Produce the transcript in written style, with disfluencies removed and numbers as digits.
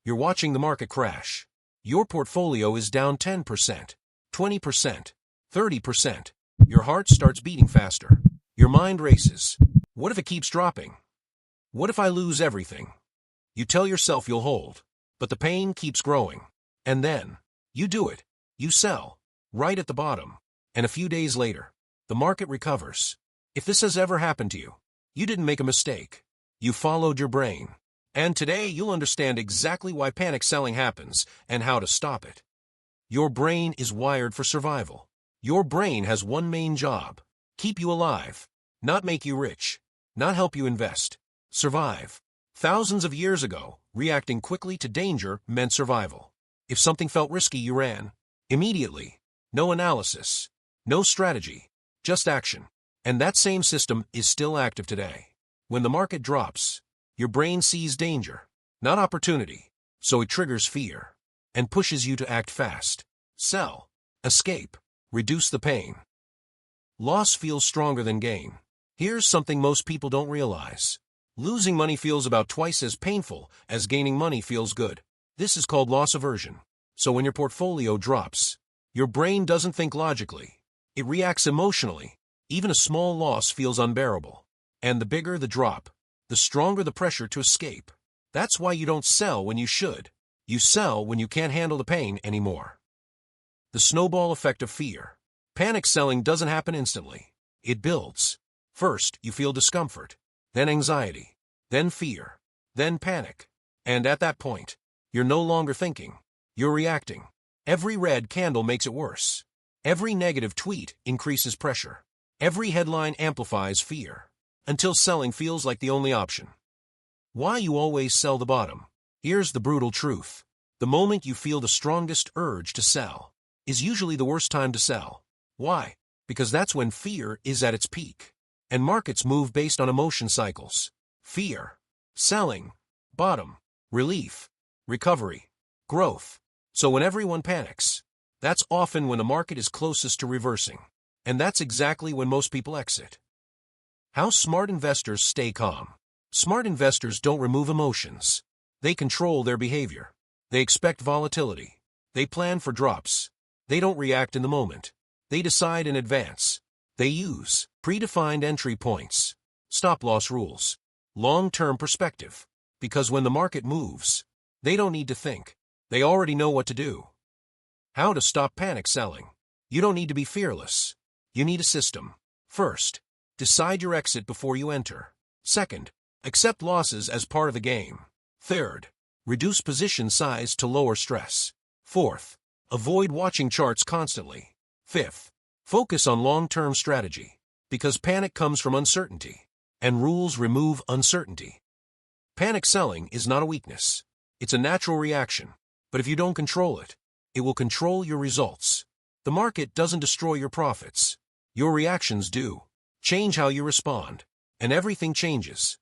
You're watching the market crash. Your portfolio is down 10%, 20%, 30%. Your heart starts beating faster. Your mind races. What if it keeps dropping? What if I lose everything? You tell yourself you'll hold, but the pain keeps growing. And then, you do it. You sell, right at the bottom. And a few days later, the market recovers. If this has ever happened to you, you didn't make a mistake. You followed your brain. And today you'll understand exactly why panic selling happens and how to stop it. Your brain is wired for survival. Your brain has one main job: keep you alive, not make you rich, not help you invest. Survive. Thousands of years ago, reacting quickly to danger meant survival. If something felt risky, you ran. Immediately. No analysis. No strategy. Just action. And that same system is still active today. When the market drops, your brain sees danger, not opportunity, so it triggers fear and pushes you to act fast. Sell. Escape. Reduce the pain. Loss feels stronger than gain. Here's something most people don't realize. Losing money feels about twice as painful as gaining money feels good. This is called loss aversion. So when your portfolio drops, your brain doesn't think logically. It reacts emotionally. Even a small loss feels unbearable. And the bigger the drop, the stronger the pressure to escape. That's why you don't sell when you should. You sell when you can't handle the pain anymore. The snowball effect of fear. Panic selling doesn't happen instantly. It builds. First, you feel discomfort, then anxiety, then fear, then panic. And at that point, you're no longer thinking. You're reacting. Every red candle makes it worse. Every negative tweet increases pressure. Every headline amplifies fear, until selling feels like the only option. Why you always sell the bottom? Here's the brutal truth. The moment you feel the strongest urge to sell is usually the worst time to sell. Why? Because that's when fear is at its peak. And markets move based on emotion cycles. Fear, selling, bottom, relief, recovery, growth. So when everyone panics, that's often when the market is closest to reversing. And that's exactly when most people exit. How smart investors stay calm. Smart investors don't remove emotions. They control their behavior. They expect volatility. They plan for drops. They don't react in the moment. They decide in advance. They use predefined entry points, stop-loss rules, long-term perspective. Because when the market moves, they don't need to think. They already know what to do. How to stop panic selling. You don't need to be fearless. You need a system. First, decide your exit before you enter. Second, accept losses as part of the game. Third, reduce position size to lower stress. Fourth, avoid watching charts constantly. Fifth, focus on long-term strategy. Because panic comes from uncertainty, and rules remove uncertainty. Panic selling is not a weakness. It's a natural reaction. But if you don't control it, it will control your results. The market doesn't destroy your profits. Your reactions do. Change how you respond, and everything changes.